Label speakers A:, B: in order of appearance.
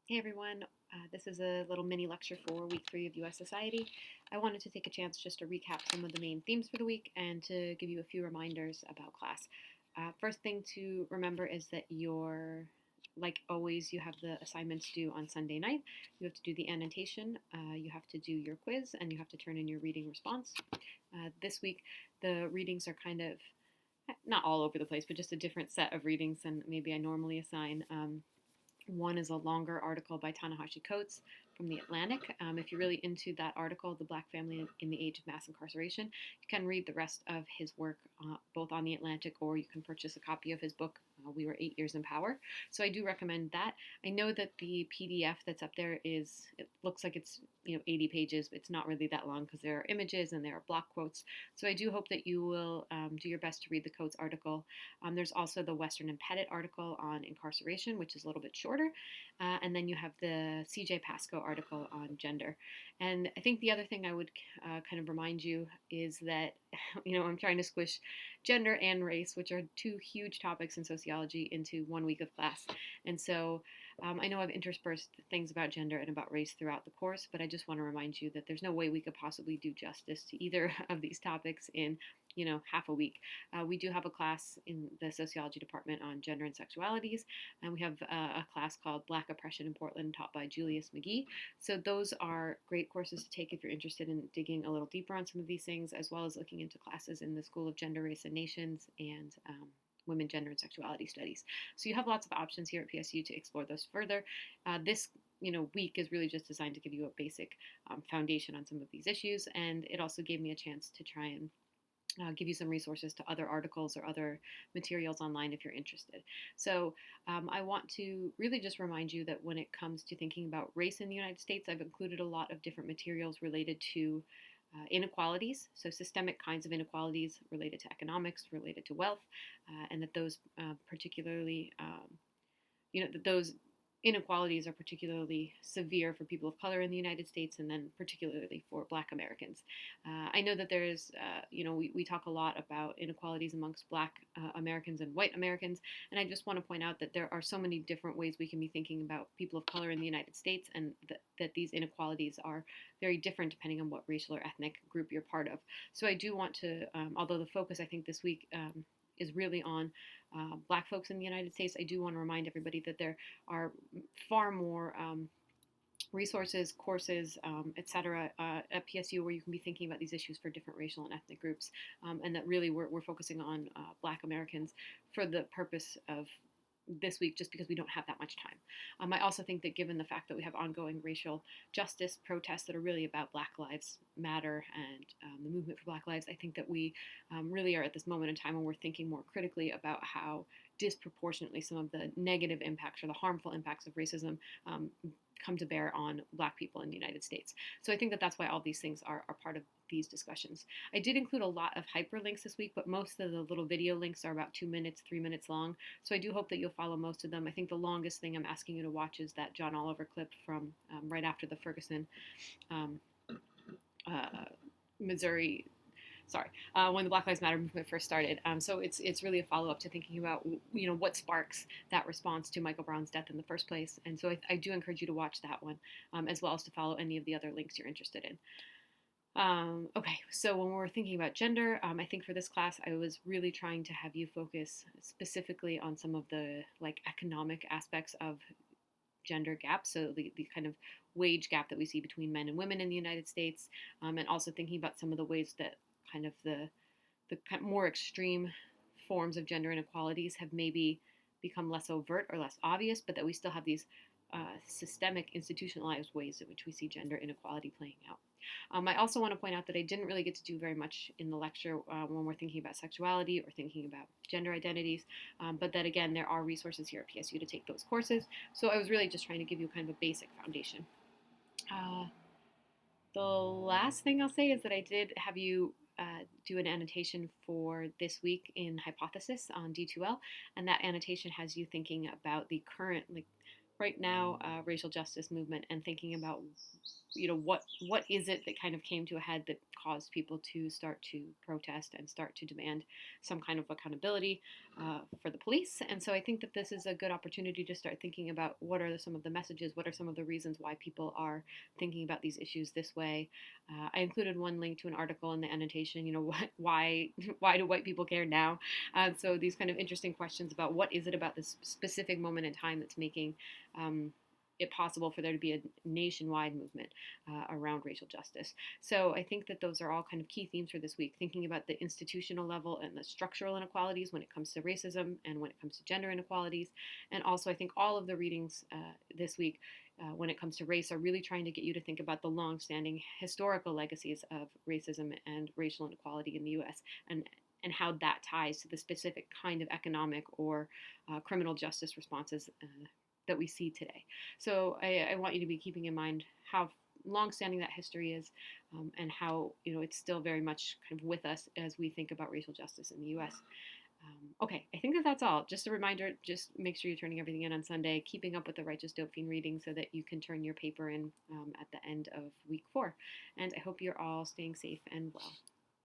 A: Hey everyone, this is a little mini lecture for week 3 of US Society. I wanted to take a chance just to recap some of the main themes for the week and to give you a few reminders about class. First thing to remember is that like always, you have the assignments due on Sunday night. You have to do the annotation, you have to do your quiz, and you have to turn in your reading response. This week, the readings are kind of not all over the place, but just a different set of readings than maybe I normally assign. One is a longer article by Ta-Nehisi Coates from The Atlantic. If you're really into that article, The Black Family in the Age of Mass Incarceration, you can read the rest of his work both on The Atlantic, or you can purchase a copy of his book, We Were 8 Years in Power. So I do recommend that. I know that the PDF that's up there it looks like it's 80 pages. It's not really that long because there are images and there are block quotes. So I do hope that you will do your best to read the Coates article. There's also the Western and Pettit article on incarceration, which is a little bit shorter. And then you have the CJ Pascoe article on gender. And I think the other thing I would kind of remind you is that, I'm trying to squish gender and race, which are two huge topics in sociology, into 1 week of class. And so I know I've interspersed things about gender and about race throughout the course, but I just want to remind you that there's no way we could possibly do justice to either of these topics in half a week. We do have a class in the sociology department on gender and sexualities, and we have a class called Black Oppression in Portland taught by Julius McGee. So those are great courses to take if you're interested in digging a little deeper on some of these things, as well as looking into classes in the School of Gender, Race, and Nations and Women, Gender, and Sexuality Studies. So you have lots of options here at PSU to explore those further. This week is really just designed to give you a basic foundation on some of these issues, and it also gave me a chance to try and give you some resources to other articles or other materials online if you're interested. So I want to really just remind you that when it comes to thinking about race in the United States, I've included a lot of different materials related to inequalities, so systemic kinds of inequalities related to economics, related to wealth, and that those particularly, that those inequalities are particularly severe for people of color in the United States, and then particularly for Black Americans. I know that there's, we talk a lot about inequalities amongst Black Americans and white Americans, and I just want to point out that there are so many different ways we can be thinking about people of color in the United States, and that these inequalities are very different depending on what racial or ethnic group you're part of. So I do want to, although the focus I think this week is really on Black folks in the United States, I do want to remind everybody that there are far more resources, courses, etc. At PSU where you can be thinking about these issues for different racial and ethnic groups, and that really we're focusing on Black Americans for the purpose of this week, just because we don't have that much time. I also think that given the fact that we have ongoing racial justice protests that are really about Black Lives Matter and the movement for Black Lives, I think that we really are at this moment in time when we're thinking more critically about how disproportionately some of the negative impacts or the harmful impacts of racism come to bear on Black people in the United States. So I think that that's why all these things are part of these discussions. I did include a lot of hyperlinks this week, but most of the little video links are about 2 minutes, 3 minutes long. So I do hope that you'll follow most of them. I think the longest thing I'm asking you to watch is that John Oliver clip from right after the Ferguson, Missouri, when the Black Lives Matter movement first started. So it's really a follow up to thinking about what sparks that response to Michael Brown's death in the first place. And so I do encourage you to watch that one, as well as to follow any of the other links you're interested in. Okay, so when we're thinking about gender, I think for this class, I was really trying to have you focus specifically on some of the economic aspects of gender gaps, so the kind of wage gap that we see between men and women in the United States, and also thinking about some of the ways that kind of the more extreme forms of gender inequalities have maybe become less overt or less obvious, but that we still have these systemic institutionalized ways in which we see gender inequality playing out. I also want to point out that I didn't really get to do very much in the lecture when we're thinking about sexuality or thinking about gender identities, but that again, there are resources here at PSU to take those courses. So I was really just trying to give you kind of a basic foundation. The last thing I'll say is that I did have you do an annotation for this week in Hypothesis on D2L, and that annotation has you thinking about the current, right now, racial justice movement and thinking about what is it that kind of came to a head that caused people to start to protest and start to demand some kind of accountability for the police. And so I think that this is a good opportunity to start thinking about what are some of the messages, what are some of the reasons why people are thinking about these issues this way. I included one link to an article in the annotation. Why why do white people care now? So these kind of interesting questions about what is it about this specific moment in time that's making it possible for there to be a nationwide movement around racial justice. So I think that those are all kind of key themes for this week, thinking about the institutional level and the structural inequalities when it comes to racism and when it comes to gender inequalities. And also I think all of the readings this week when it comes to race are really trying to get you to think about the long-standing historical legacies of racism and racial inequality in the U.S. and how that ties to the specific kind of economic or criminal justice responses that we see today. So I want you to be keeping in mind how long-standing that history is, and how it's still very much kind of with us as we think about racial justice in the U.S. Okay, I think that's all. Just a reminder, just make sure you're turning everything in on Sunday, keeping up with the Righteous Dope Fiend reading so that you can turn your paper in at the end of week 4. And I hope you're all staying safe and well.